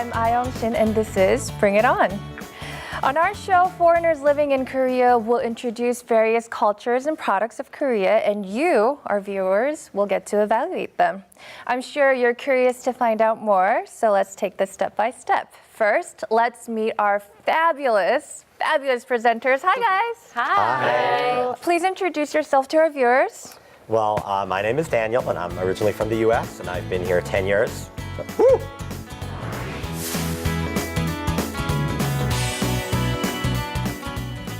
I'm Ayong Shin, and this is Bring It On. On our show, foreigners living in Korea will introduce various cultures and products of Korea, and you, our viewers, will get to evaluate them. I'm sure you're curious to find out more, so let's take this step by step. First, let's meet our fabulous presenters. Hi, guys. Hi. Please introduce yourself to our viewers. Well, my name is Daniel, and I'm originally from the U.S., and I've been here 10 years. Woo!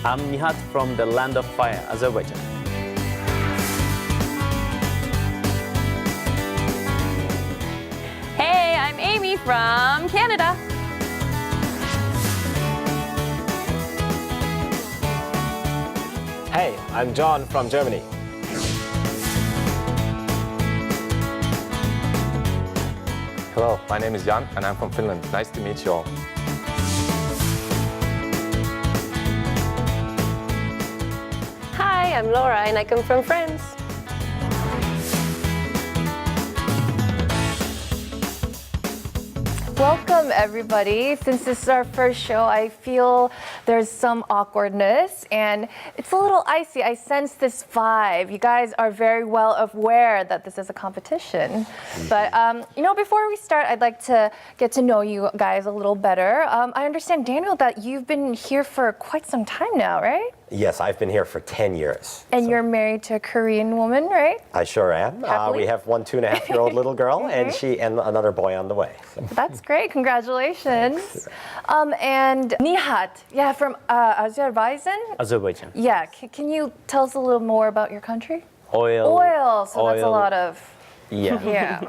I'm Nihat from the land of fire, Azerbaijan. Hey, I'm Amy from Canada. Hey, I'm John from Germany. Hello, my name is Jan and I'm from Finland. Nice to meet you all. Hi, I'm Laura and I come from France. Welcome, everybody. Since this is our first show, I feel there's some awkwardness and it's a little icy. I sense this vibe. You guys are very well aware that this is a competition. But, before we start, I'd like to get to know you guys a little better. I understand, Daniel, that you've been here for quite some time now, right? Yes, I've been here for 10 years. And you're married to a Korean woman, right? I sure am. We have one 2.5-year-old little girl and another boy on the way. So. That's great. Congratulations. And Nihat, from Azerbaijan? Azerbaijan. Yeah. Can you tell us a little more about your country? Oil. Oil. So that's a lot of. Yeah. Yeah.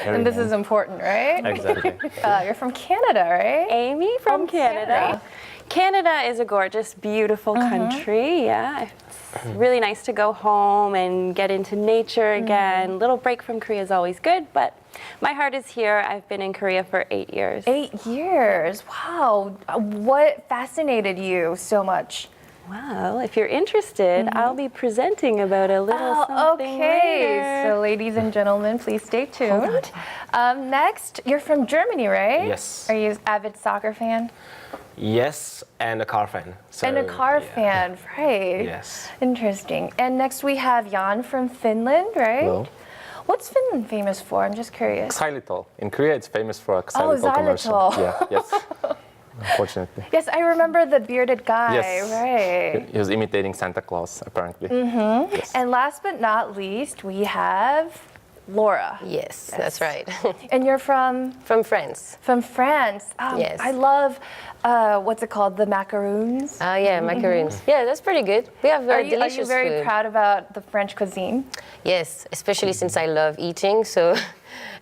And this is important, right? Exactly. You're from Canada, right? Amy from Canada. Canada is a gorgeous, beautiful country. Yeah, it's really nice to go home and get into nature again. Little break from Korea is always good, but my heart is here. I've been in Korea for 8 years. 8 years. Wow. What fascinated you so much? Well, if you're interested, I'll be presenting about a little something later. So ladies and gentlemen, please stay tuned. Next, you're from Germany, right? Yes. Are you an avid soccer fan? Yes, and a car fan. So, And a car fan, right? Yes. Interesting. And next we have Jan from Finland, right? Hello. What's Finland famous for? I'm just curious. Xylitol. In Korea, it's famous for a xylitol commercial. xylitol. Yeah, yes. Unfortunately. Yes, I remember the bearded guy, Yes. right? He was imitating Santa Claus, apparently. Yes. And last but not least, we have Laura. Yes, that's right. And you're from? From France. From France. Yes. I love, what's it called, the macaroons. Yeah, macaroons. Yeah, that's pretty good. We have very Are you delicious very food. proud about the French cuisine? Yes, especially since I love eating. So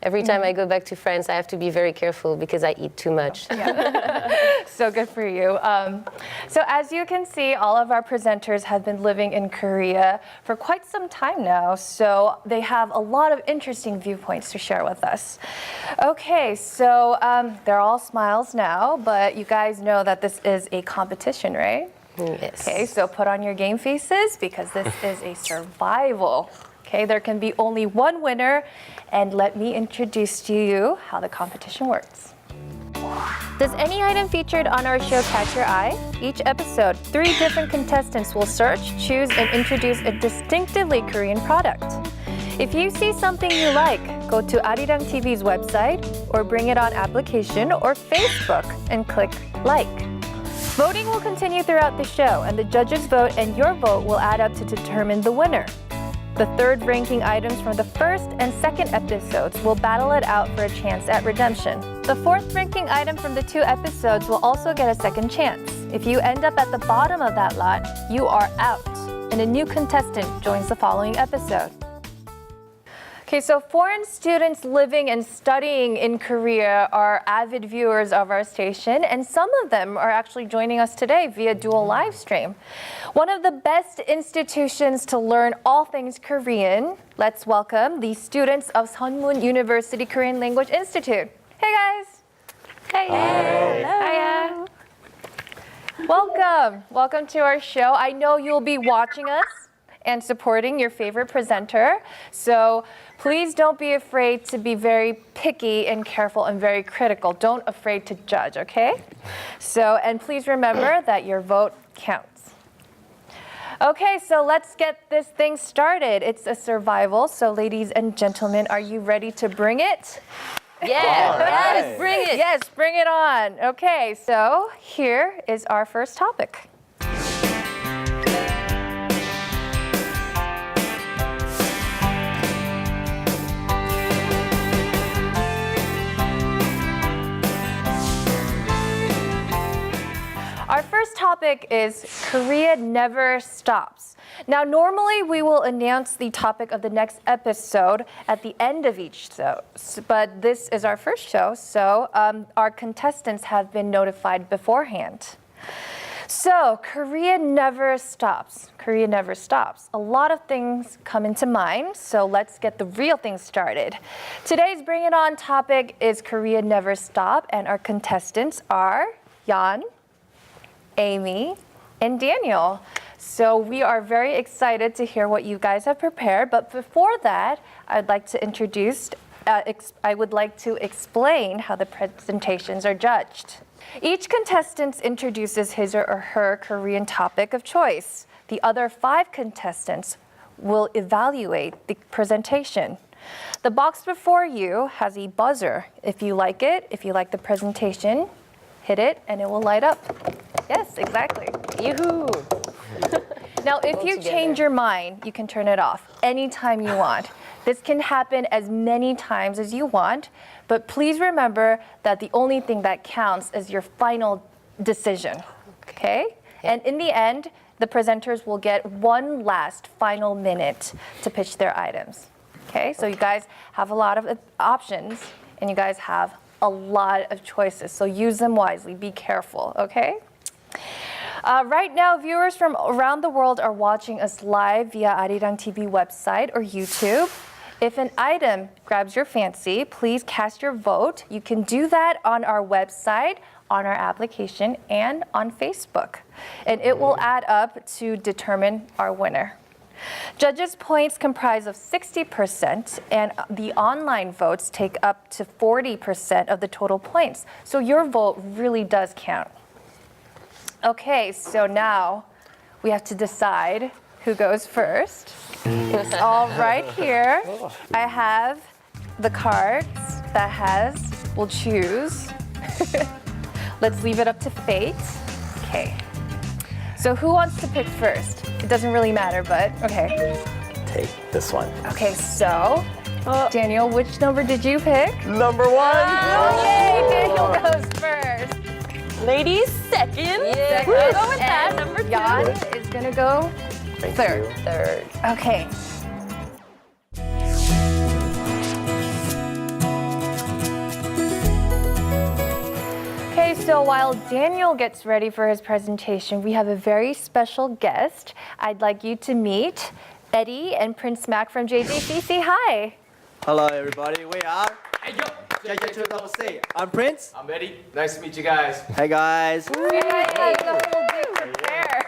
every time I go back to France, I have to be very careful because I eat too much. So good for you. So as you can see, all of our presenters have been living in Korea for quite some time now. So they have a lot of interesting viewpoints to share with us. Okay, so they're all smiles now, but you guys know that this is a competition, right? Yes. Okay, so put on your game faces because this is a survival. Okay, there can be only one winner, and let me introduce to you how the competition works. Does any item featured on our show catch your eye? Each episode, 3 different contestants will search, choose, and introduce a distinctively Korean product. If you see something you like, go to Arirang TV's website or Bring It On application or Facebook and click like. Voting will continue throughout the show, and the judges vote and your vote will add up to determine the winner. The third ranking items from the first and second episodes will battle it out for a chance at redemption. The fourth ranking item from the 2 episodes will also get a second chance. If you end up at the bottom of that lot, you are out, and a new contestant joins the following episode. Okay, so foreign students living and studying in Korea are avid viewers of our station, and some of them are actually joining us today via dual live stream. One of the best institutions to learn all things Korean. Let's welcome the students of Sunmun University Korean Language Institute. Hey guys. Hey. Hiya. Welcome to our show. I know you'll be watching us. and supporting your favorite presenter. So please don't be afraid to be very picky and careful and very critical. Don't afraid to judge, okay? So, and please remember that your vote counts. Okay, so let's get this thing started. It's a survival. So ladies and gentlemen, are you ready to bring it? Yeah, right. yes, bring it. Yes, bring it on. Okay, so here is our first topic. Our first topic is Korea never stops. Now, normally we will announce the topic of the next episode at the end of each show, but this is our first show, so our contestants have been notified beforehand. So, Korea never stops. Korea never stops. A lot of things come into mind, so let's get the real thing started. Today's Bring It On topic is Korea never stop, and our contestants are Jan, Amy, and Daniel. So we are very excited to hear what you guys have prepared. But before that, I'd like to explain how the presentations are judged. Each contestant introduces his or her Korean topic of choice. The other 5 contestants will evaluate the presentation. The box before you has a buzzer. If you like the presentation, hit it and it will light up. Yes, exactly. Yoo-hoo. Now, if you change your mind, you can turn it off anytime you want. This can happen as many times as you want, but please remember that the only thing that counts is your final decision, okay? And in the end, the presenters will get one last final minute to pitch their items, okay? So you guys have a lot of options, and you guys have a lot of choices, so use them wisely. Be careful, okay? Right now, viewers from around the world are watching us live via Arirang TV website or YouTube. If an item grabs your fancy, please cast your vote. You can do that on our website, on our application, and on Facebook. And it will add up to determine our winner. Judges' points comprise of 60%, and the online votes take up to 40% of the total points. So your vote really does count. Okay, so now we have to decide who goes first. It's all right here. I have the cards that we'll choose. Let's leave it up to fate. Okay. So who wants to pick first? It doesn't really matter, but okay. Take this one. Okay, so Daniel, which number did you pick? Number 1. Okay, Daniel goes first. Ladies, second. Yeah. We'll go with that. And Number 2. Jan is gonna go Thank third. you. Third. Okay. Okay, so while Daniel gets ready for his presentation, we have a very special guest. I'd like you to meet Eddie and Prince Mac from JJC. Say hi. Hello, everybody. We are JJ2CC. I'm Prince. I'm Eddie. Nice to meet you guys. Hey, guys. You guys have the whole thing prepared.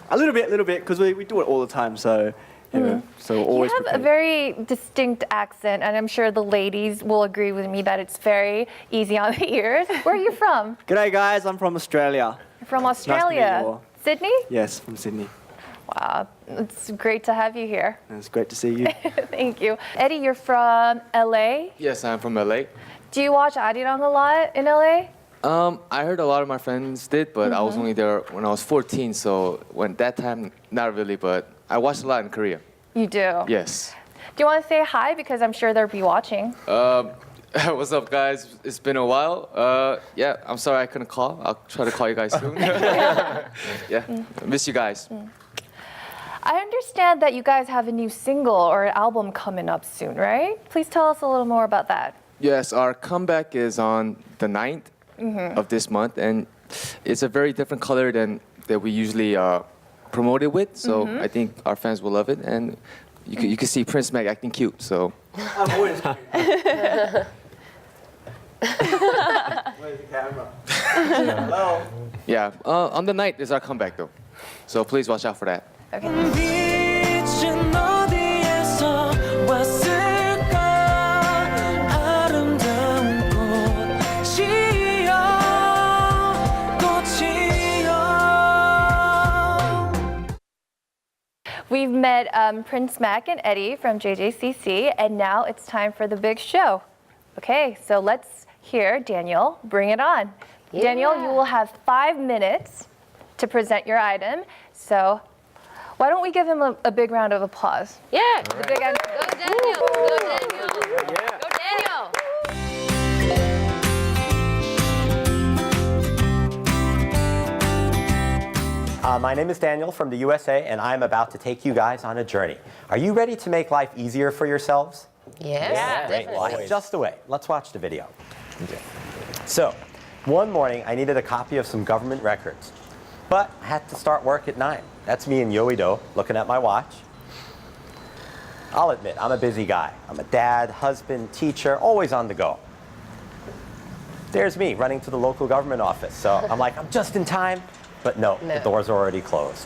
A little bit, because we do it all the time, so so You always have a prepared. very distinct accent, and I'm sure the ladies will agree with me that it's very easy on the ears. Where are you from? G'day, guys. I'm from Australia. From Nice to meet Australia. you all. Sydney? Yes, from Sydney. Wow, it's great to have you here. And it's great to see you. Thank you. Eddie, you're from LA. Yes, I'm from LA. Do you watch Arirang a lot in LA? I heard a lot of my friends did, but I was only there when I was 14, so when that time, not really, but I watched a lot in Korea. You do? Yes. Do you want to say hi? Because I'm sure they'll be watching. What's up, guys? It's been a while. Yeah, I'm sorry I couldn't call. I'll try to call you guys soon. Yeah, miss you guys. I understand that you guys have a new single or album coming up soon, right? Please tell us a little more about that. Yes, our comeback is on the 9th of this month, and it's a very different color than that we usually promote it with. So I think our fans will love it, and you can see Prince Mac acting cute. So I'm always cute. Where's the camera? Hello. yeah, on the 9th is our comeback though. So please watch out for that. Okay. 빛은 어디에서 왔을까 아름다운 꽃이여 꽃이여. We've met Prince Mac and Eddie from JJCC, and now it's time for the big show. Okay, so let's hear Daniel. Bring it on. Yeah. Daniel, you will have 5 minutes to present your item. So why don't we give him a big round of applause? Yeah. The big end. Go Daniel. Go Daniel. Go Daniel. My name is Daniel from the USA, and I'm about to take you guys on a journey. Are you ready to make life easier for yourselves? Yes, Great. definitely. Well, just the way. Let's watch the video. So, one morning, I needed a copy of some government records, but I had to start work at 9. That's me in Yoido, looking at my watch. I'll admit, I'm a busy guy. I'm a dad, husband, teacher, always on the go. There's me running to the local government office. So I'm like, I'm just in time. But no, the doors are already closed.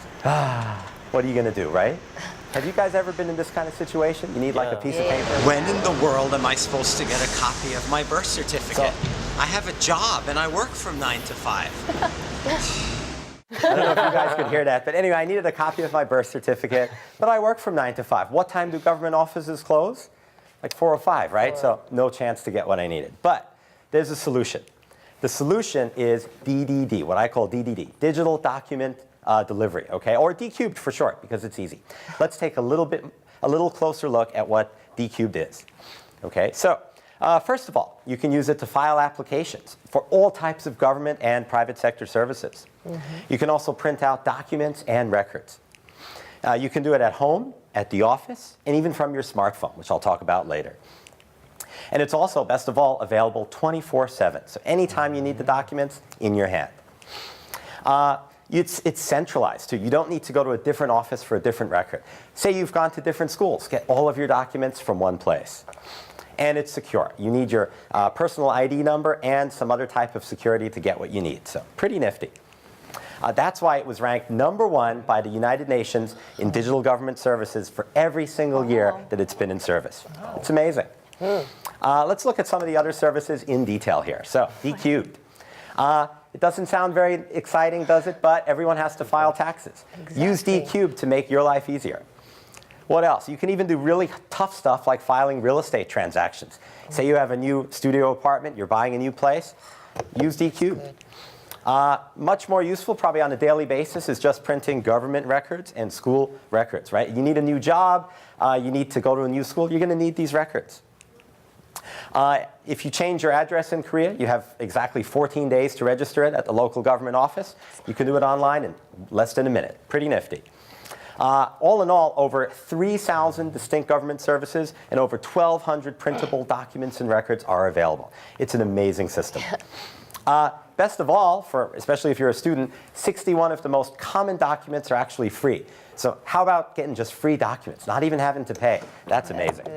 What are you going to do, right? Have you guys ever been in this kind of situation? You need like a piece of paper? When in the world am I supposed to get a copy of my birth certificate? I have a job and I work from 9 to 5. I don't know if you guys could hear that, but anyway, I needed a copy of my birth certificate, but I work from 9 to 5. What time do government offices close? Like 4 or 5, right? So no chance to get what I needed. But there's a solution. The solution is DDD, what I call DDD, Digital Document Delivery, okay? Or D-Cubed for short, because it's easy. Let's take a little closer look at what D-Cubed is, okay? So, first of all, you can use it to file applications for all types of government and private sector services. You can also print out documents and records. You can do it at home, at the office, and even from your smartphone, which I'll talk about later. And it's also, best of all, available 24/7. So anytime you need the documents, in your hand. It's centralized, too. You don't need to go to a different office for a different record. Say you've gone to different schools. Get all of your documents from one place. And it's secure. You need your personal ID number and some other type of security to get what you need. So pretty nifty. That's why it was ranked #1 by the United Nations in digital government services for every single year that it's been in service. It's amazing. Let's look at some of the other services in detail here. So, D-Cubed. It doesn't sound very exciting, does it? But everyone has to file taxes. Use D-Cubed to make your life easier. What else? You can even do really tough stuff like filing real estate transactions. Say you have a new studio apartment, you're buying a new place, use D-Cubed. Much more useful, probably on a daily basis, is just printing government records and school records, right? You need a new job, you need to go to a new school, you're going to need these records. If you change your address in Korea, you have exactly 14 days to register it at the local government office. You can do it online in less than a minute. Pretty nifty. All in all, over 3,000 distinct government services and over 1,200 printable documents and records are available. It's an amazing system. Best of all, especially if you're a student, 61 of the most common documents are actually free. So how about getting just free documents, not even having to pay? That's amazing.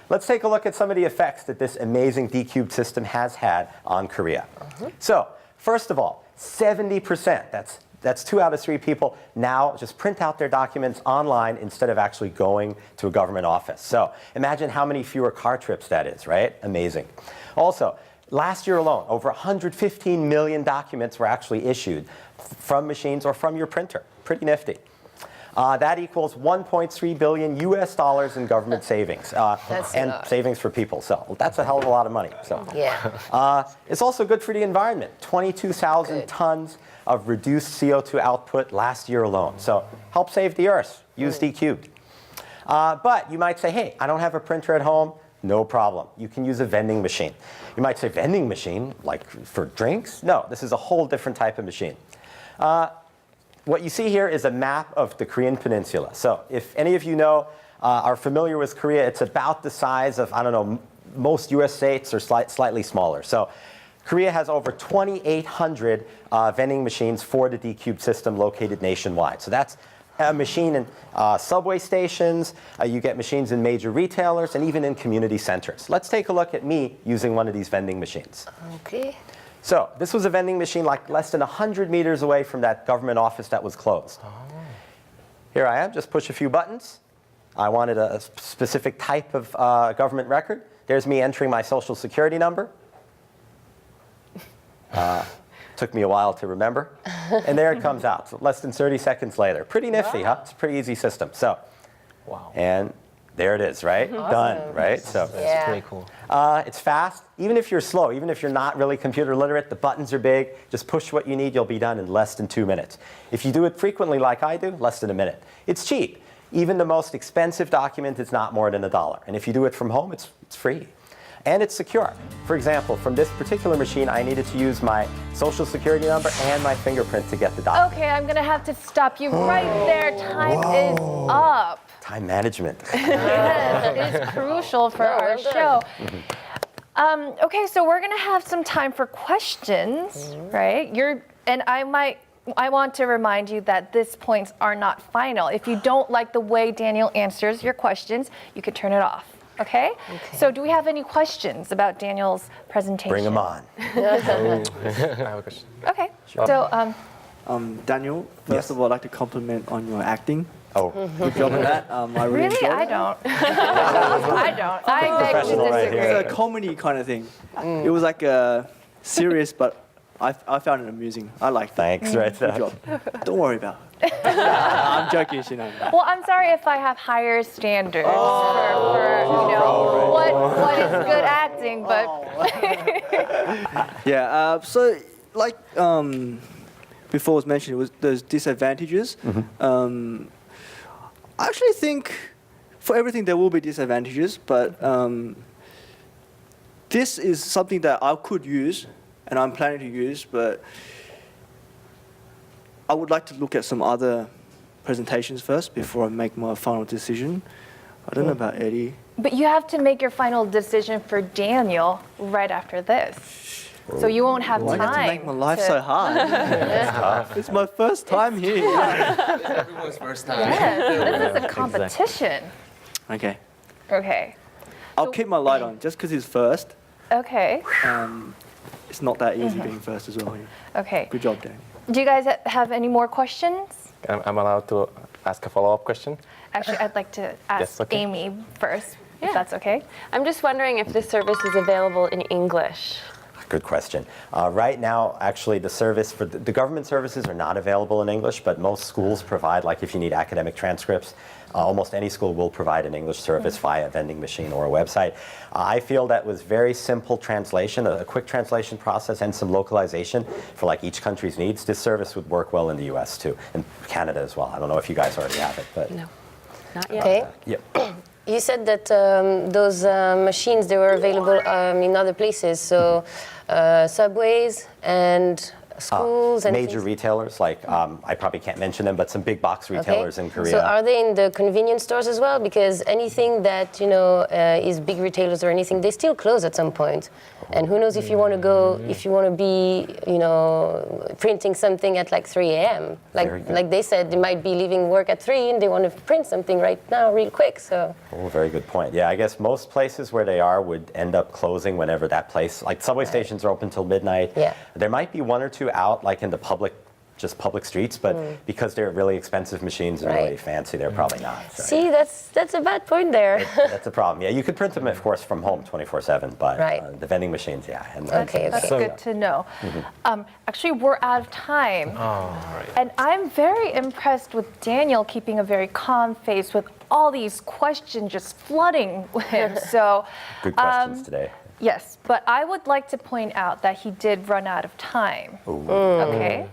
Let's take a look at some of the effects that this amazing D-Cubed system has had on Korea. So first of all, 70%, that's 2 out of 3 people now just print out their documents online instead of actually going to a government office. So imagine how many fewer car trips that is, right? Amazing. Also, last year alone, over 115 million documents were actually issued from machines or from your printer. Pretty nifty. That equals $1.3 billion in government savings and savings for people. So that's a hell of a lot of money. So it's also good for the environment. 22,000 tons of reduced CO2 output last year alone. So help save the earth. Use D-Cubed. But you might say, hey, I don't have a printer at home. No problem. You can use a vending machine. You might say, vending machine? Like for drinks? No, this is a whole different type of machine. What you see here is a map of the Korean peninsula. So if any of you are familiar with Korea, it's about the size of, I don't know, most US states or slightly smaller. So Korea has over 2,800 vending machines for the D-Cubed system located nationwide. So that's a machine in subway stations, you get machines in major retailers, and even in community centers. Let's take a look at me using one of these vending machines. Okay. So this was a vending machine like less than 100 meters away from that government office that was closed. Here I am, just push a few buttons. I wanted a specific type of government record. There's me entering my social security number. Took me a while to remember. And there it comes out, so less than 30 seconds later. Pretty nifty, huh? It's a pretty easy system. So, and there it is, right? Done, right? So Yeah. Pretty cool. it's fast. Even if you're slow, even if you're not really computer literate, the buttons are big. Just push what you need, you'll be done in less than 2 minutes. If you do it frequently like I do, less than a minute. It's cheap. Even the most expensive document is not more than $1. And if you do it from home, it's free. And it's secure. For example, from this particular machine, I needed to use my social security number and my fingerprint to get the document. Okay, I'm gonna have to stop you right there. Time is up. Time management. Yes, it is crucial for our show. Okay, so we're gonna have some time for questions, right? I want to remind you that these points are not final. If you don't like the way Daniel answers your questions, you could turn it off. Okay? So do we have any questions about Daniel's presentation? Bring them on. I have a question. Okay. So Daniel, first of all, I'd like to compliment on your acting. Oh, Good job on that. I really really, enjoyed I it. don't. I don't. I beg to Professional right disagree. here. It's a comedy kind of thing. It was like serious, but I found it amusing. I liked it. thanks, right Good there. job. Don't worry about it. I'm joking, you know. Well, I'm sorry if I have higher standards for what is good acting, but Yeah. So, like before was mentioned, there's disadvantages. I actually think for everything there will be disadvantages, but this is something that I could use, and I'm planning to use, but I would like to look at some other presentations first before I make my final decision. I don't know about Eddie. But you have to make your final decision for Daniel right after this. So you won't have Why do you time. have to make my life so hard? It's my first time here. Everyone's first time. Yes, this is a competition. Okay. Okay. I'll keep my light on just because he's first. Okay. It's not that easy being first as well. Okay. Good job, Dan. Do you guys have any more questions? I'm allowed to ask a follow-up question? Actually, I'd like to ask okay. Amy first, if that's okay. I'm just wondering if this service is available in English. Good question. Right now, actually, the service for the government services are not available in English, but most schools provide, like if you need academic transcripts, almost any school will provide an English service via a vending machine or a website. I feel that with very simple translation, a quick translation process and some localization for like each country's needs, this service would work well in the US too, and Canada as well. I don't know if you guys already have it, but. No, not yet. Okay. Yep. You said that those machines, they were available in other places, so subways and schools and Major things. retailers, like I probably can't mention them, but some big box retailers in Korea. So are they in the convenience stores as well? Because anything that is big retailers or anything, they still close at some point. And who knows if you want to go, if you want to be, printing something at like 3 a.m. Like they said, they might be leaving work at 3 and they want to print something right now, real quick. So. Oh, very good point. Yeah, I guess most places where they are would end up closing whenever that place, like subway stations are open till midnight. Yeah. There might be one or two out, like in the public streets, but because they're really expensive machines and really fancy, they're probably not. So, See, that's a bad point there. that's a problem. Yeah, you could print them, of course, from home 24/7, but the vending machines, yeah. And Okay, That's okay. good to know. Actually, we're out of time. Oh, right. And I'm very impressed with Daniel keeping a very calm face with all these questions just flooding with him. So, Good questions today. yes, but I would like to point out that he did run out of time. Okay?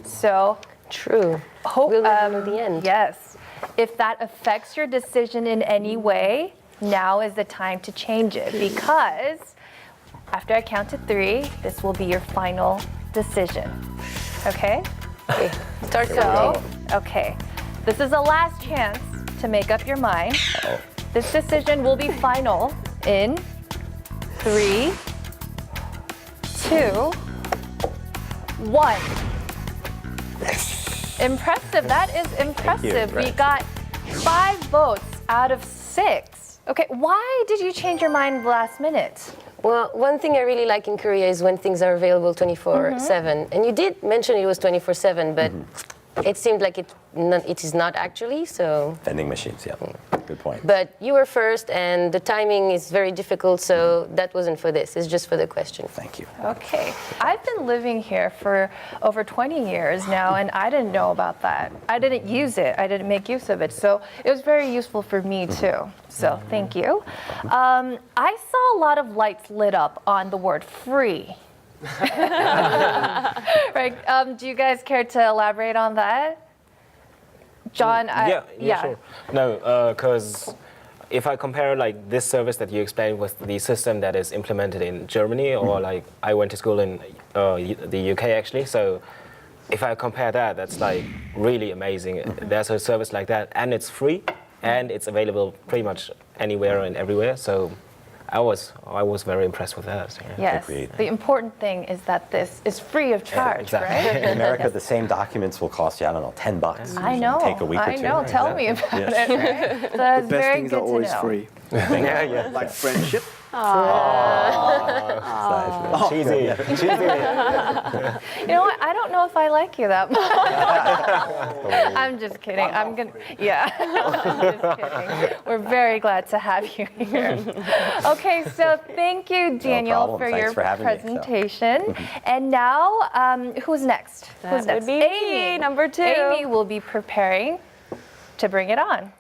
So, True. hope We'll never know the end. Yes. If that affects your decision in any way, now is the time to change it, because after I count to 3, this will be your final decision. Okay? Okay. Start So, counting. okay. This is the last chance to make up your mind. This decision will be final in 3, 2, 1. Impressive. That is impressive. We Right. got 5 votes out of 6. Okay, why did you change your mind last minute? Well, one thing I really like in Korea is when things are available 24/7. And you did mention it was 24/7, but it seemed like it is not actually, so. Vending machines, yeah. Good point. But you were first, and the timing is very difficult, so that wasn't for this. It's just for the question. Thank you. Okay. I've been living here for over 20 years now, and I didn't know about that. I didn't use it. I didn't make use of it. So it was very useful for me, too. So thank you. I saw a lot of lights lit up on the word free. Right. Do you guys care to elaborate on that? John, Yeah, sure. No, because if I compare like this service that you explained with the system that is implemented in Germany, or like I went to school in the UK actually, so if I compare that, that's like really amazing. There's a service like that, and it's free, and it's available pretty much anywhere and everywhere. So I was very impressed with that. So, yeah. Yes. The important thing is that this is free of charge, exactly. right? In America, the same documents will cost you, I don't know, $10. I know. Take a week or two. I know. Tell me about it. Right? So that's The best very things good are always to know. free. yeah. Like friendship. Cheesy. You know what? I don't know if I like you that much. I'm just kidding. I'm gonna. Yeah. I'm just kidding. We're very glad to have you here. Okay, so thank you, Daniel, problem. for Thanks your for having me, so. presentation. And now, who's next? Who's That next? would be me, number 2. Amy will be preparing to bring it on.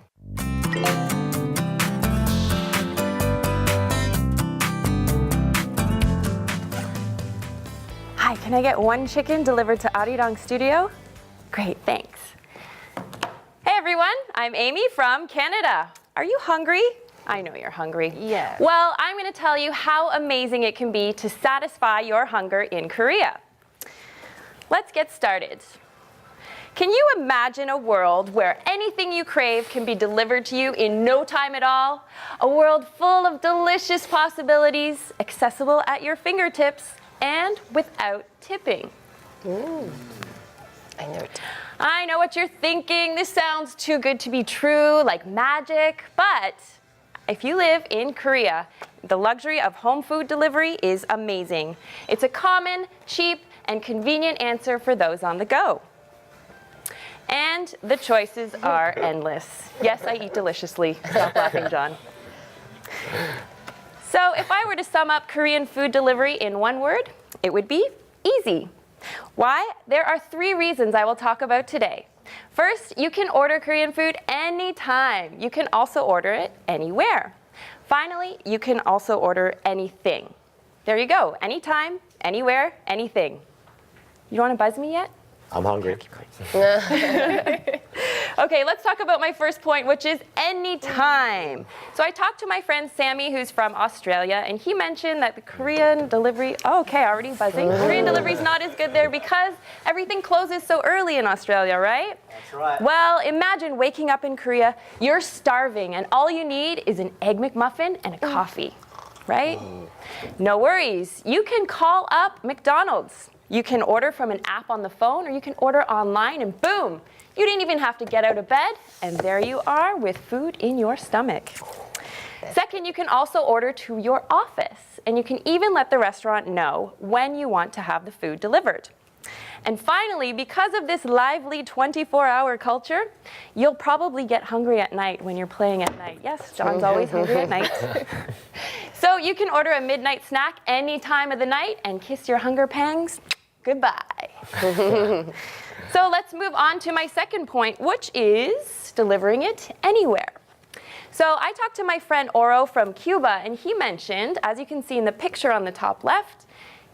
Hi, can I get 1 chicken delivered to Arirang Studio? Great, thanks. Hey everyone, I'm Amy from Canada. Are you hungry? I know you're hungry. Yes. Well, I'm going to tell you how amazing it can be to satisfy your hunger in Korea. Let's get started. Can you imagine a world where anything you crave can be delivered to you in no time at all? A world full of delicious possibilities, accessible at your fingertips, and without tipping. Ooh. I know it. I know what you're thinking. This sounds too good to be true, like magic. But if you live in Korea, the luxury of home food delivery is amazing. It's a common, cheap, and convenient answer for those on the go. And the choices are endless. Yes, I eat deliciously. Stop laughing, John. So if I were to sum up Korean food delivery in one word, it would be easy. Why? There are 3 reasons I will talk about today. First, you can order Korean food anytime. You can also order it anywhere. Finally, you can also order anything. There you go. Anytime, anywhere, anything. You want to buzz me yet? I'm hungry. Okay, let's talk about my first point, which is anytime. So I talked to my friend Sammy, who's from Australia, and he mentioned that the Korean delivery, already buzzing. Korean delivery is not as good there because everything closes so early in Australia, right? That's right. Well, imagine waking up in Korea, you're starving, and all you need is an Egg McMuffin and a coffee, right? No worries. You can call up McDonald's. You can order from an app on the phone, or you can order online, and boom, you didn't even have to get out of bed, and there you are with food in your stomach. Second, you can also order to your office, and you can even let the restaurant know when you want to have the food delivered. And finally, because of this lively 24-hour culture, you'll probably get hungry at night when you're playing at night. Yes, John's always hungry at night. So you can order a midnight snack any time of the night and kiss your hunger pangs goodbye. So let's move on to my second point, which is delivering it anywhere. So I talked to my friend Oro from Cuba, and he mentioned, as you can see in the picture on the top left,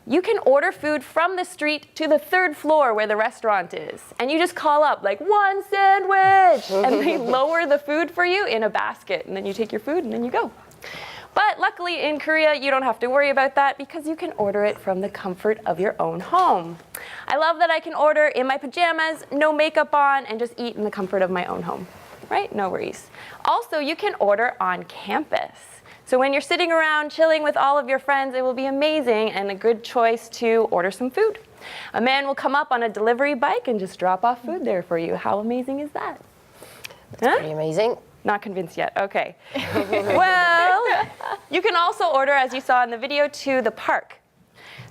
you can order food from the street to the 3rd floor where the restaurant is. And you just call up like 1 sandwich, and they lower the food for you in a basket. And then you take your food and then you go. But luckily in Korea, you don't have to worry about that because you can order it from the comfort of your own home. I love that I can order in my pajamas, no makeup on, and just eat in the comfort of my own home, right? No worries. Also, you can order on campus. So when you're sitting around chilling with all of your friends, it will be amazing and a good choice to order some food. A man will come up on a delivery bike and just drop off food there for you. How amazing is that? Pretty amazing. Not convinced yet, okay. Well, you can also order, as you saw in the video, to the park.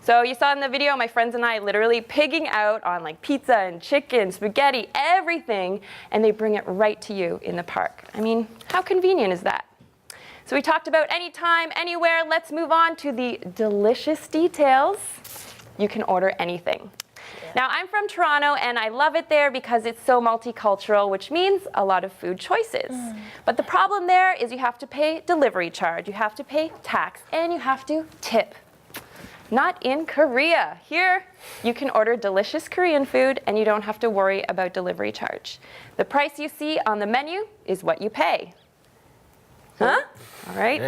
So you saw in the video, my friends and I literally pigging out on like pizza and chicken, spaghetti, everything, and they bring it right to you in the park. I mean, how convenient is that? So we talked about anytime, anywhere. Let's move on to the delicious details. You can order anything. Now, I'm from Toronto, and I love it there because it's so multicultural, which means a lot of food choices. But the problem there is you have to pay delivery charge, you have to pay tax, and you have to tip. Not in Korea. Here, you can order delicious Korean food, and you don't have to worry about delivery charge. The price you see on the menu is what you pay. Huh? All right.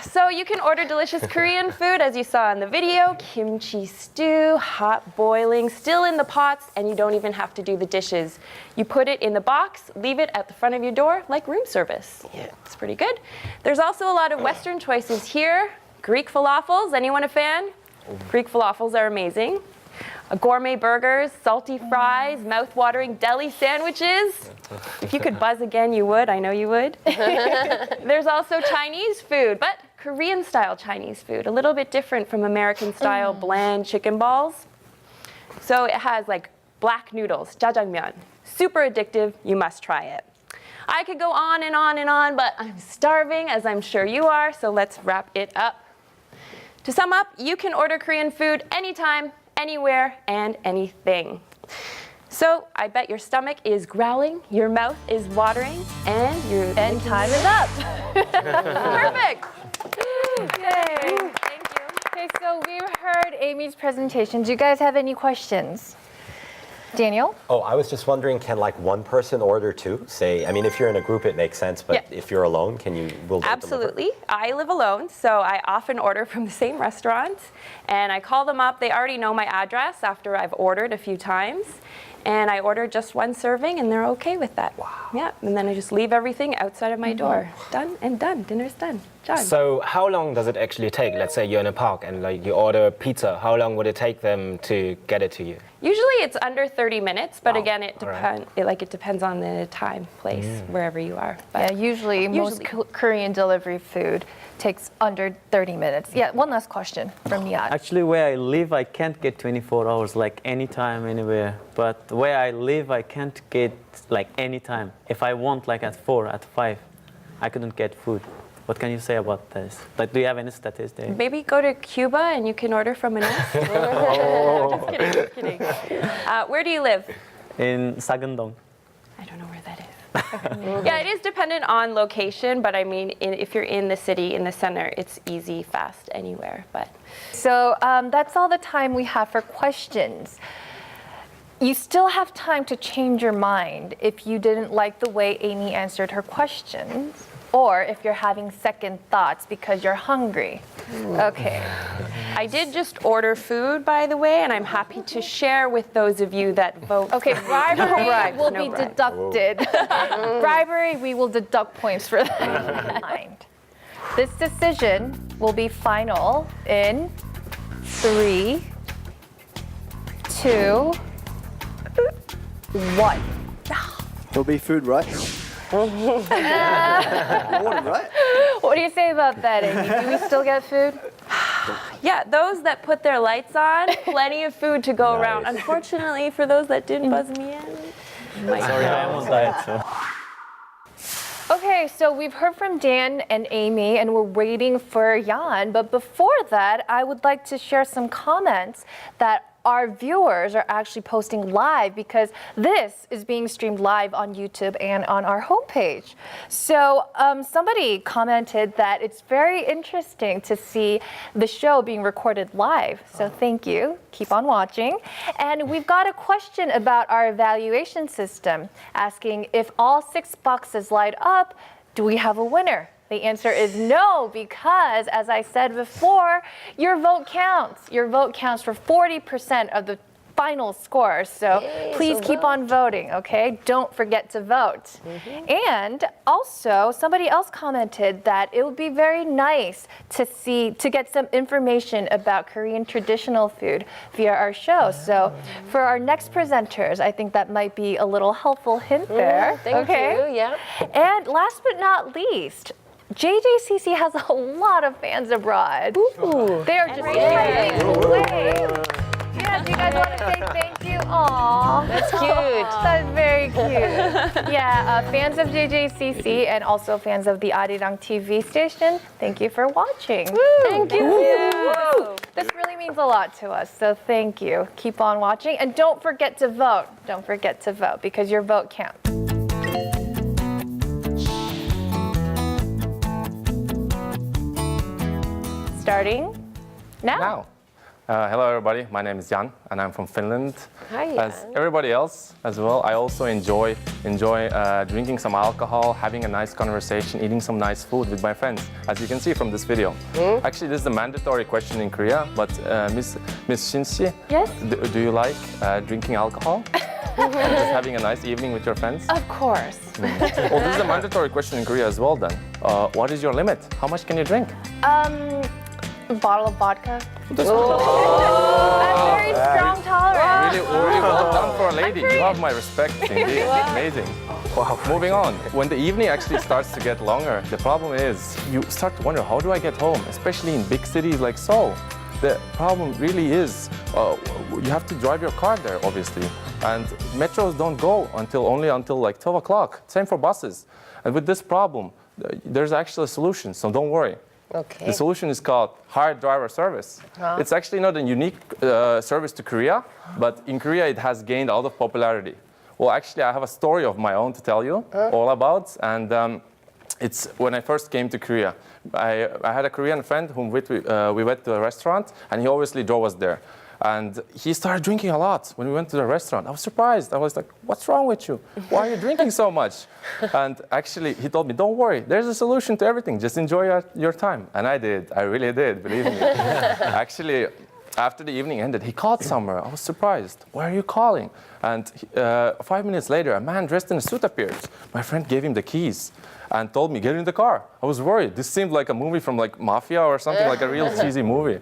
So you can order delicious Korean food, as you saw in the video, kimchi stew, hot boiling, still in the pots, and you don't even have to do the dishes. You put it in the box, leave it at the front of your door like room service. Yeah, it's pretty good. There's also a lot of Western choices here. Greek falafels, anyone a fan? Greek falafels are amazing. Gourmet burgers, salty fries, mouth-watering deli sandwiches. If you could buzz again, you would. I know you would. There's also Chinese food, but Korean-style Chinese food, a little bit different from American-style bland chicken balls. So it has like black noodles, jjajangmyeon. Super addictive. You must try it. I could go on and on and on, but I'm starving, as I'm sure you are, so let's wrap it up. To sum up, you can order Korean food anytime, anywhere, and anything. So I bet your stomach is growling, your mouth is watering, and time is up. Perfect. Yay. Thank you. Okay, so we've heard Amy's presentation. Do you guys have any questions? Daniel? Oh, I was just wondering, can like one person order two? Say, I mean, if you're in a group, it makes sense, but Yeah. if you're alone, will they Absolutely. I live alone, so I often order from the same restaurant, and I call them up. They already know my address after I've ordered a few times, and I order just one serving, and they're okay with that. Wow. Yeah, and then I just leave everything outside of my door. Done and done. Dinner's done. Done. So how long does it actually take? Let's say you're in a park and like you order pizza. How long would it take them to get it to you? Usually it's under 30 minutes, but Wow. again, it All right. depends on the time, place, wherever you are. Yeah, But usually most Korean delivery food takes under 30 minutes. Yeah, one last question from Nihat. Actually, where I live, I can't get 24 hours, like anytime, anywhere. But where I live, I can't get like anytime. If I want, like at 4, at 5, I couldn't get food. What can you say about this? Like, do you have any statistics? maybe go to Cuba and you can order from a nest. Just kidding, just kidding. Where do you live? In Sagundong. I don't know where that is. Yeah, it is dependent on location, but I mean, if you're in the city, in the center, it's easy, fast, anywhere. But So that's all the time we have for questions. You still have time to change your mind if you didn't like the way Amy answered her questions, or if you're having second thoughts because you're hungry. Okay. I did just order food, by the way, and I'm happy to share with those of you that vote. Okay, bribery bribes, will no be bribes. deducted. Bribery, we will deduct points for that. This decision will be final in 3, 2, 1. There'll be food, right? Water, right? What do you say about that, Amy? Do we still get food? Yeah, those that put their lights on, plenty of food to go around. Nice. Unfortunately, for those that didn't buzz me in, Sorry, I am on diet, so. Okay, so we've heard from Dan and Amy, and we're waiting for Jan. But before that, I would like to share some comments that our viewers are actually posting live, because this is being streamed live on YouTube and on our homepage. So somebody commented that it's very interesting to see the show being recorded live. So thank you. Keep on watching. And we've got a question about our evaluation system, asking if all 6 boxes light up, do we have a winner? The answer is no, because as I said before, your vote counts. Your vote counts for 40% of the final score. So Yay, please so keep vote. on voting, okay? Don't forget to vote. And also, somebody else commented that it would be very nice to get some information about Korean traditional food via our show. So for our next presenters, I think that might be a little helpful hint there. Thank okay? you. Yeah. And last but not least, JJCC has a lot of fans abroad. They are just giving away. Yes, you guys want to say thank you? Aww. That's cute. That's very cute. Yeah, fans of JJCC and also fans of the Arirang TV station, thank you for watching. Thank you. Woo. This really means a lot to us, so thank you. Keep on watching and don't forget to vote. Don't forget to vote because your vote counts. Starting now. Hello, everybody. My name is Jan, and I'm from Finland. Hi, As Jan. everybody else as well, I also enjoy drinking some alcohol, having a nice conversation, eating some nice food with my friends, as you can see from this video. Actually, this is a mandatory question in Korea, but Miss Shinsi, Yes? do you like drinking alcohol? And just having a nice evening with your friends? Of course. Well, this is a mandatory question in Korea as well then. What is your limit? How much can you drink? A bottle of vodka. I'm very strong tolerance. Really well done for a lady. You have my respect, indeed. Amazing. Wow. Moving on. When the evening actually starts to get longer, the problem is you start to wonder, how do I get home? Especially in big cities like Seoul. The problem really is you have to drive your car there, obviously. And metros don't go only until like 12 o'clock. Same for buses. And with this problem, there's actually a solution, so don't worry. Okay. The solution is called hired driver service. It's actually not a unique service to Korea, but in Korea it has gained a lot of popularity. Well, actually, I have a story of my own to tell you all about, and it's when I first came to Korea. I had a Korean friend whom we went to a restaurant, and he obviously drove us there. And he started drinking a lot when we went to the restaurant. I was surprised. I was like, what's wrong with you? Why are you drinking so much? And actually, he told me, don't worry. There's a solution to everything. Just enjoy your time. And I did. I really did, believe me. Actually, after the evening ended, he called somewhere. I was surprised. Why are you calling? And 5 minutes later, a man dressed in a suit appeared. My friend gave him the keys and told me, get in the car. I was worried. This seemed like a movie from like Mafia or something, like a real cheesy movie.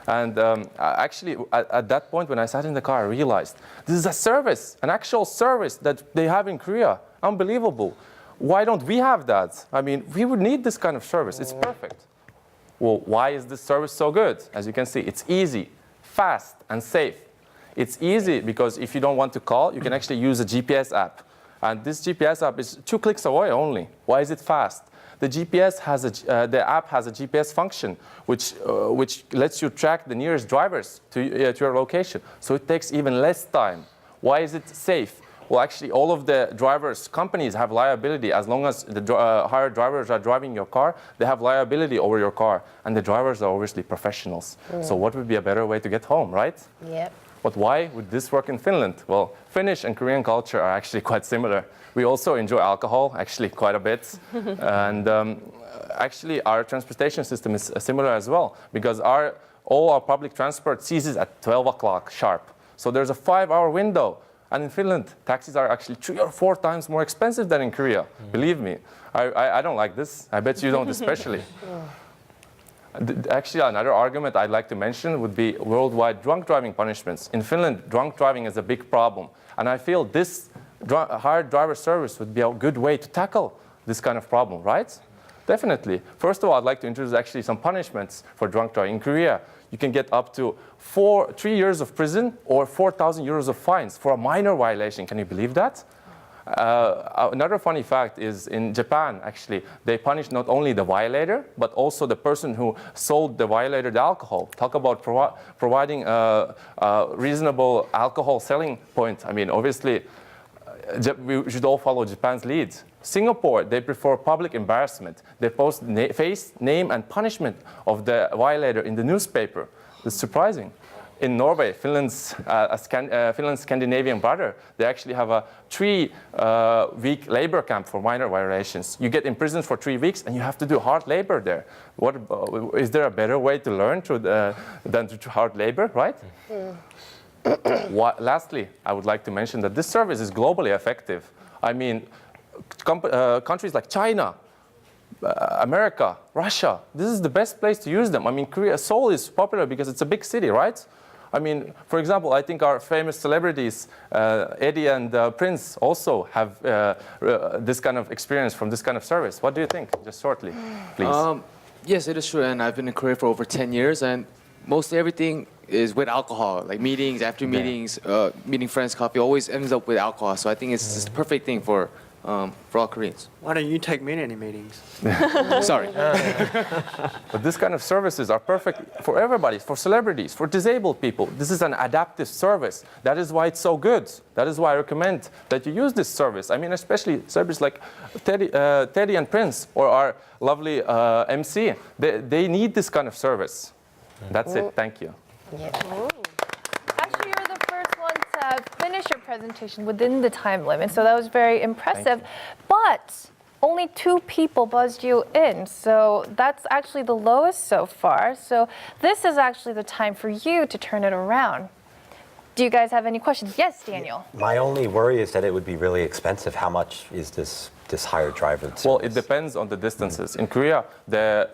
And actually, at that point, when I sat in the car, I realized this is a service, an actual service that they have in Korea. Unbelievable. Why don't we have that? I mean, we would need this kind of service. It's perfect. Well, why is this service so good? As you can see, it's easy, fast, and safe. It's easy because if you don't want to call, you can actually use a GPS app. And this GPS app is 2 clicks away only. Why is it fast? The the app has a GPS function, which lets you track the nearest drivers to your location. So it takes even less time. Why is it safe? Well, actually, all of the companies have liability. As long as the hired drivers are driving your car, they have liability over your car. And the drivers are obviously professionals. So what would be a better way to get home, right? Yep. But why would this work in Finland? Well, Finnish and Korean culture are actually quite similar. We also enjoy alcohol, actually quite a bit. And actually, our transportation system is similar as well, because all our public transport ceases at 12 o'clock sharp. So there's a 5-hour window. And in Finland, taxis are actually 3 or 4 times more expensive than in Korea. Believe me, I don't like this. I bet you don't especially. Actually, another argument I'd like to mention would be worldwide drunk driving punishments. In Finland, drunk driving is a big problem. And I feel this hired driver service would be a good way to tackle this kind of problem, right? Definitely. First of all, I'd like to introduce actually some punishments for drunk driving. In Korea, you can get up to 3 years of prison or 4,000 euros of fines for a minor violation. Can you believe that? Another funny fact is in Japan, actually, they punish not only the violator, but also the person who sold the violator the alcohol. Talk about providing a reasonable alcohol selling point. I mean, obviously, we should all follow Japan's lead. Singapore, they prefer public embarrassment. They post face, name, and punishment of the violator in the newspaper. It's surprising. In Norway, Finland's Scandinavian brother, they actually have a 3-week labor camp for minor violations. You get imprisoned for 3 weeks, and you have to do hard labor there. Is there a better way to learn than through hard labor, right? Lastly, I would like to mention that this service is globally effective. I mean, countries like China, America, Russia, this is the best place to use them. I mean, Seoul is popular because it's a big city, right? I mean, for example, I think our famous celebrities, Eddie and Prince, also have this kind of experience from this kind of service. What do you think? Just shortly, please. Yes, it is true, and I've been in Korea for over 10 years, and mostly everything is with alcohol, like meetings, after meetings, meeting friends, coffee, always ends up with alcohol. So I think it's just the perfect thing for all Koreans. Why don't you take me to any meetings? Sorry. But this kind of services are perfect for everybody, for celebrities, for disabled people. This is an adaptive service. That is why it's so good. That is why I recommend that you use this service. I mean, especially celebrities like Teddy and Prince, or our lovely MC. They need this kind of service. That's it. Thank you. Yeah. Actually, you're the first one to finish your presentation within the time limit, so that was very impressive. But only 2 people buzzed you in, so that's actually the lowest so far. So this is actually the time for you to turn it around. Do you guys have any questions? Yes, Daniel. My only worry is that it would be really expensive. How much is this hired driver service? Well, it depends on the distances. In Korea,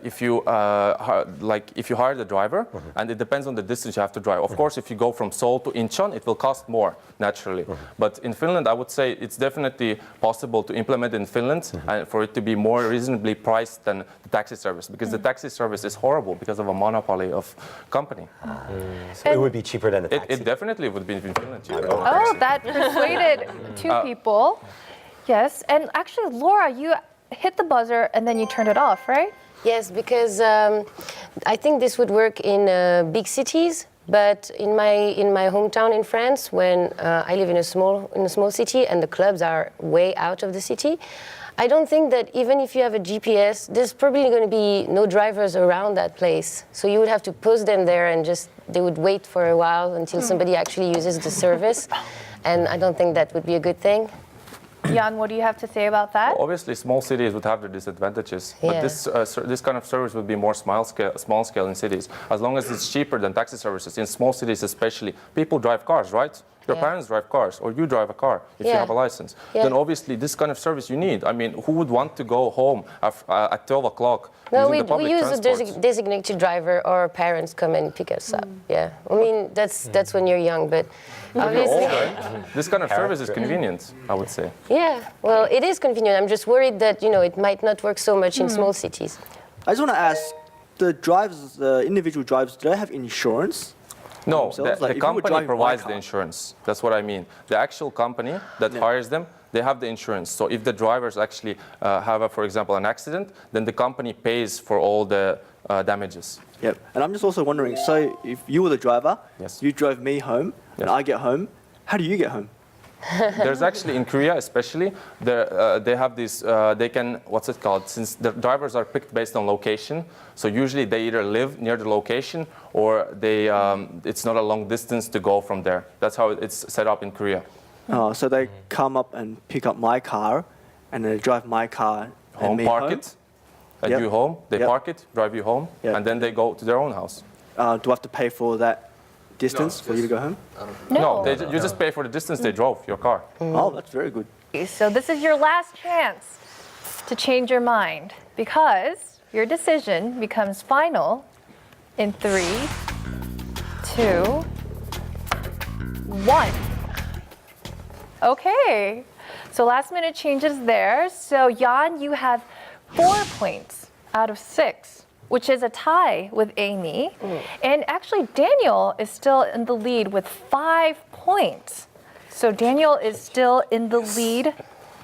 if you hire the driver, and it depends on the distance you have to drive. Of course, if you go from Seoul to Incheon, it will cost more naturally. But in Finland, I would say it's definitely possible to implement in Finland and for it to be more reasonably priced than the taxi service, because the taxi service is horrible because of a monopoly of company. So it would be cheaper than a taxi. It definitely would be in Finland cheaper. Oh, that persuaded 2 people. Yes, and actually, Laura, you hit the buzzer and then you turned it off, right? Yes, because I think this would work in big cities, but in my hometown in France, when I live in a small city and the clubs are way out of the city, I don't think that even if you have a GPS, there's probably going to be no drivers around that place. So you would have to post them there and they would wait for a while until somebody actually uses the service. And I don't think that would be a good thing. Jan, what do you have to say about that? Well, obviously, small cities would have their disadvantages, Yeah. but this kind of service would be more small scale in cities. As long as it's cheaper than taxi services, in small cities especially, people drive cars, right? Your parents drive cars, or you drive a car if you have a license. Then obviously, this kind of service you need. I mean, who would want to go home at 12 o'clock? No, using the public we use a transport? designated driver, or parents come and pick us up. Yeah, I mean that's when you're young, but When you're obviously, older, this kind of service is convenient, I would say. yeah. Well, it is convenient. I'm just worried that it might not work so much in small cities. I just want to ask, the individual drivers, do they have insurance? No, themselves? the Like, if you were company driving my provides the car- insurance. That's what I mean. The actual company that hires them, they have the insurance. So if the drivers actually have, for example, an accident, then the company pays for all the damages. Yep. And I'm just also wondering, so if you were the driver, Yes. you drove me home, and I get home, how do you get home? There's actually, in Korea especially, they have this, they can, what's it called? Since the drivers are picked based on location, so usually they either live near the location or it's not a long distance to go from there. That's how it's set up in Korea. So they come up and pick up my car, and they drive my car and me Park home. it, and Yep. you home, they Yep. park it, drive you home, Yep. and then they go to their own house. Do I have to pay for that distance for you to go home? No, you just pay for the distance they drove, your car. Oh, that's very good. So this is your last chance to change your mind, because your decision becomes final in 3, 2, 1. Okay, so last minute changes there. So Jan, you have 4 points out of 6, which is a tie with Amy. And actually Daniel is still in the lead with 5 points. So Daniel is still in the lead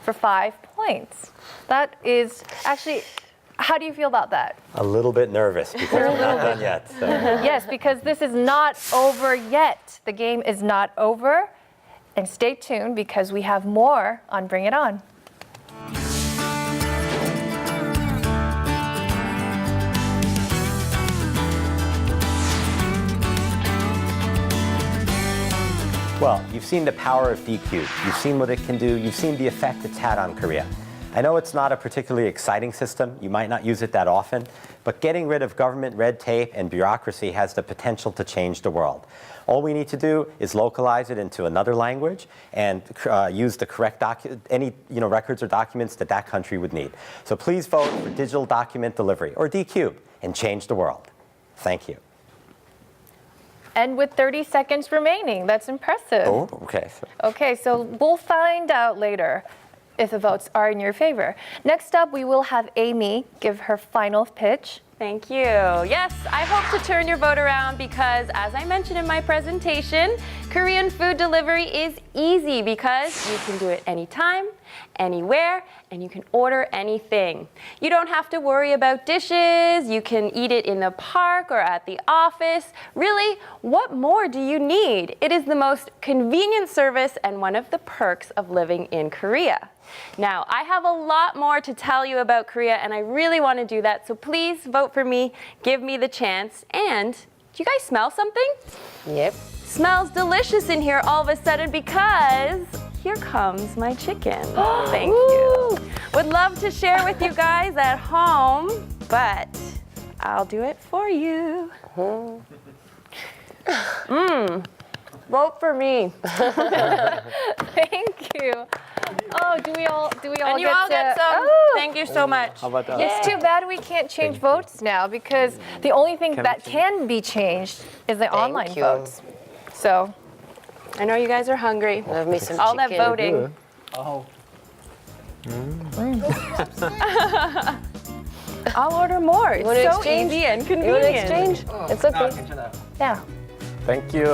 for 5 points. That is actually, how do you feel about that? A little bit nervous because we're not done yet. So. Yes, because this is not over yet. The game is not over. And stay tuned because we have more on Bring It On. Well, you've seen the power of DQ. You've seen what it can do. You've seen the effect it's had on Korea. I know it's not a particularly exciting system. You might not use it that often, but getting rid of government red tape and bureaucracy has the potential to change the world. All we need to do is localize it into another language and use the correct any records or documents that country would need. So please vote for digital document delivery, or DQ, and change the world. Thank you. and with 30 seconds remaining. That's impressive. Oh, okay. Okay, so we'll find out later if the votes are in your favor. Next up, we will have Amy give her final pitch. Thank you. Yes, I hope to turn your vote around because, as I mentioned in my presentation, Korean food delivery is easy because you can do it anytime, anywhere, and you can order anything. You don't have to worry about dishes. You can eat it in the park or at the office. Really, what more do you need? It is the most convenient service and one of the perks of living in Korea. Now, I have a lot more to tell you about Korea, and I really want to do that, so please vote for me, give me the chance. And do you guys smell something? Yep. Smells delicious in here all of a sudden because here comes my chicken. Thank you. Would love to share with you guys at home, but I'll do it for you. Vote for me. Thank you. Oh, do we all And you get all to, get some. Oh. Thank you so much. How about that? It's too bad we can't change votes now because the only thing that can be changed is the online you. votes. So, I know you guys are hungry. Love me some All that chicken. voting. Oh. I'll order more. It's wanna so exchange? easy and You want to convenient. exchange? It's okay. yeah. Thank you.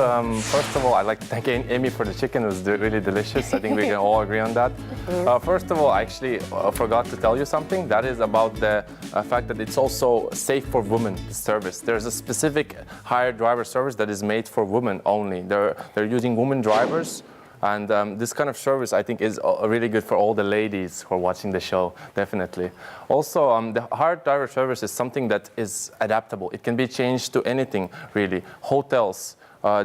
First of all, I'd like to thank Amy for the chicken. It was really delicious. I think we can all agree on that. First of all, I actually forgot to tell you something. That is about the fact that it's also safe for women, the service. There's a specific hired driver service that is made for women only. They're using women drivers. And this kind of service, I think, is really good for all the ladies who are watching the show, definitely. Also, the hired driver service is something that is adaptable. It can be changed to anything, really. Hotels,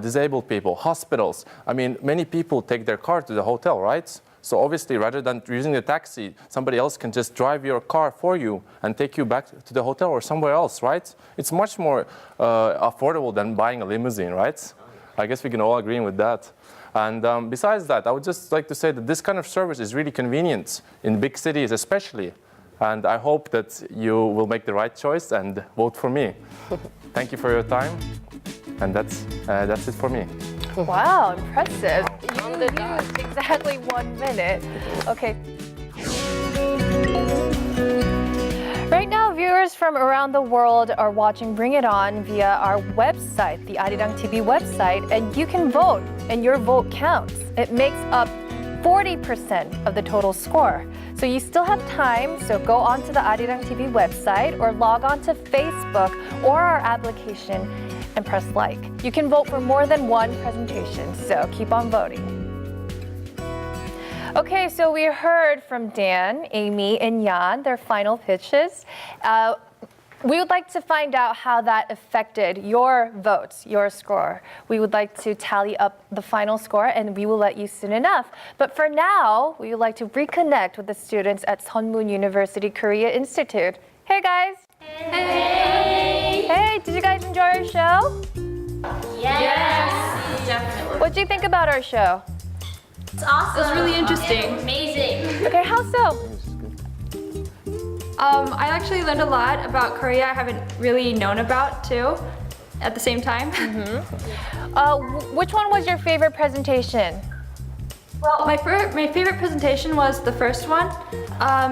disabled people, hospitals. I mean, many people take their car to the hotel, right? So obviously, rather than using the taxi, somebody else can just drive your car for you and take you back to the hotel or somewhere else, right? It's much more affordable than buying a limousine, right? I guess we can all agree with that. And besides that, I would just like to say that this kind of service is really convenient in big cities especially. And I hope that you will make the right choice and vote for me. Thank you for your time. And that's it for me. Wow, impressive. You used exactly 1 minute. Okay. Right now, viewers from around the world are watching Bring It On via our website, the Arirang TV website, and you can vote, and your vote counts. It makes up 40% of the total score. So you still have time, so go onto the Arirang TV website or log on to Facebook or our application and press like. You can vote for more than one presentation, so keep on voting. Okay, so we heard from Dan, Amy, and Jan, their final pitches. We would like to find out how that affected your votes, your score. We would like to tally up the final score, and we will let you soon enough. But for now, we would like to reconnect with the students at Sunmun University Korea Institute. Hey, guys. Hey! Hey, did you guys enjoy our show? Yes! Definitely. What did you think about our show? It's awesome. It was really interesting. Amazing. Okay, how so? I actually learned a lot about Korea I haven't really known about too at the same time. Which one was your favorite presentation? Well, my favorite presentation was the first one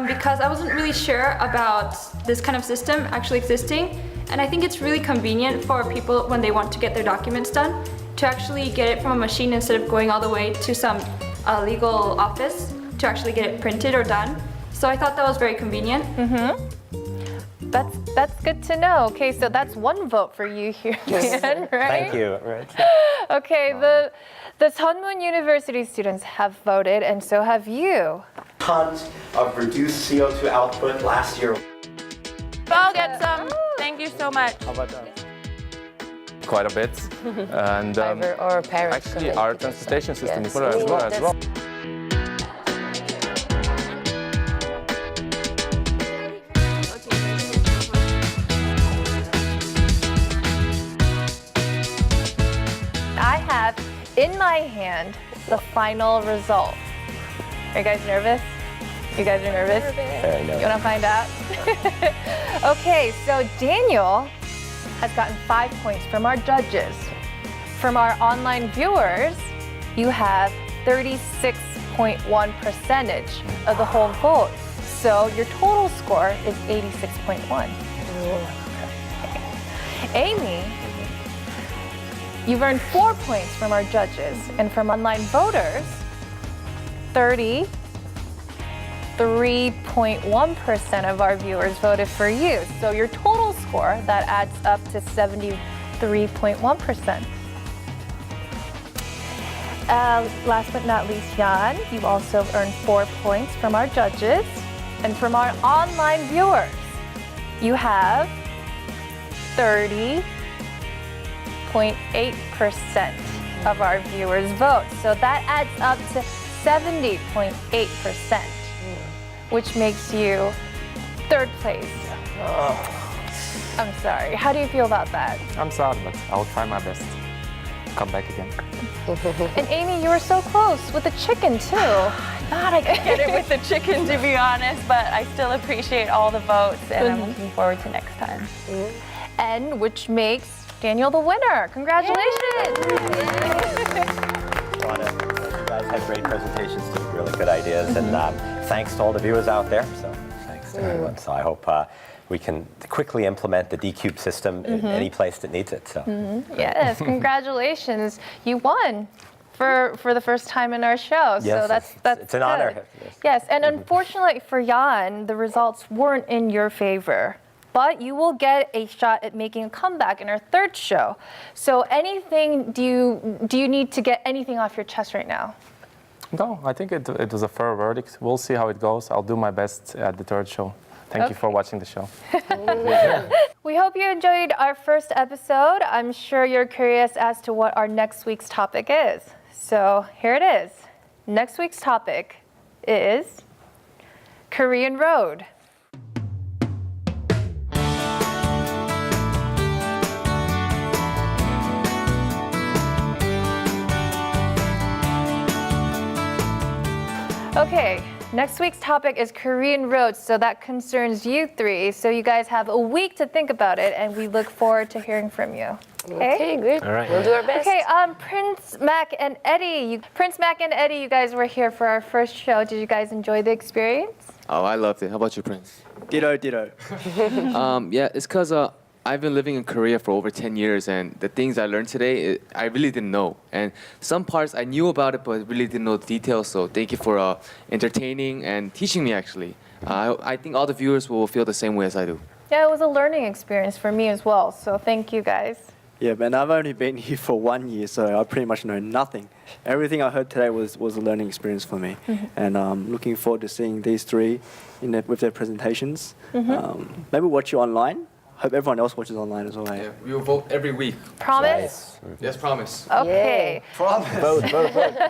because I wasn't really sure about this kind of system actually existing, and I think it's really convenient for people when they want to get their documents done to actually get it from a machine instead of going all the way to some legal office to actually get it printed or done. So I thought that was very convenient. That's good to know. Okay, so that's one vote for you here, Ian, right? Thank you. Right. Okay, the Sunmun University students have voted, and so have you. Tons of reduced CO2 output last year. I'll get some. Thank you so much. How about that? Quite a bit. And Or parents. actually, our transportation system is as well. I have in my hand the final result. Are you guys nervous? You guys are nervous? You want to find out? Okay, so Daniel has gotten 5 points from our judges. from our online viewers, you have 36.1% of the whole vote. So your total score is 86.1. Amy, you've earned 4 points from our judges, and from online voters, 33.1% of our viewers voted for you. So your total score, that adds up to 73.1%. Last but not least, Jan, you've also earned 4 points from our judges. And from our online viewers, you have 30.8% of our viewers vote. So that adds up to 70.8%, which makes you third place. I'm sorry. How do you feel about that? I'm sad, but I'll try my best. Come back again. And Amy, you were so close with the chicken too. I thought I could get it with the chicken, to be honest, but I still appreciate all the votes, and I'm looking forward to next time. And which makes Daniel the winner. Congratulations. You guys had great presentations too, really good ideas, and thanks to all the viewers out there. So thanks to everyone. So I hope we can quickly implement the D-Cube system in any place that needs it. So Yes, congratulations. You won for the first time in our show. yes, So that's it's an honor. good. Yes. Yes, and unfortunately for Jan, the results weren't in your favor. But you will get a shot at making a comeback in our third show. So anything, do you need to get anything off your chest right now? No, I think it was a fair verdict. We'll see how it goes. I'll do my best at the third show. Thank you for watching the show. We hope you enjoyed our first episode. I'm sure you're curious as to what our next week's topic is. So here it is. Next week's topic is Korean Road. Okay, next week's topic is Korean Road, so that concerns you three. So you guys have a week to think about it, and we look forward to hearing from you. Okay, good. All right. We'll do our best. Okay, Prince, Mac, and Eddie. Prince, Mac, and Eddie, you guys were here for our first show. Did you guys enjoy the experience? Oh, I loved it. How about you, Prince? Ditto, ditto. Yeah, it's because I've been living in Korea for over 10 years, and the things I learned today, I really didn't know. And some parts I knew about it, but really didn't know the details. So thank you for entertaining and teaching me, actually. I think all the viewers will feel the same way as I do. Yeah, it was a learning experience for me as well, so thank you guys. Yeah, man, I've only been here for 1 year, so I pretty much know nothing. Everything I heard today was a learning experience for me. And I'm looking forward to seeing these three with their presentations. Maybe watch you online. Hope everyone else watches online as well. Yeah, we will vote every week. Promise? Yes, promise. Okay. Vote.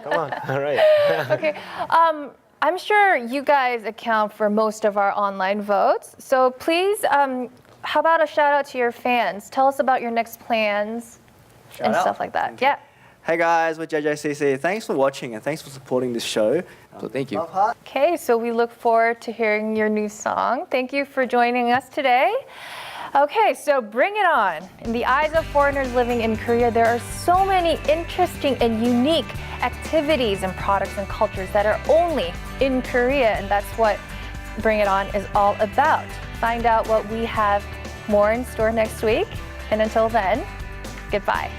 Come on. All right. Okay. I'm sure you guys account for most of our online votes. So please, how about a shout out to your fans? Tell us about your next plans and out? stuff like that. Yeah. Hey guys, we're JJCC. Thanks for watching and thanks for supporting this show. So thank you. Okay, so we look forward to hearing your new song. Thank you for joining us today. Okay, so bring it on. In the eyes of foreigners living in Korea, there are so many interesting and unique activities and products and cultures that are only in Korea, and that's what Bring It On is all about. Find out what we have more in store next week, and until then, goodbye.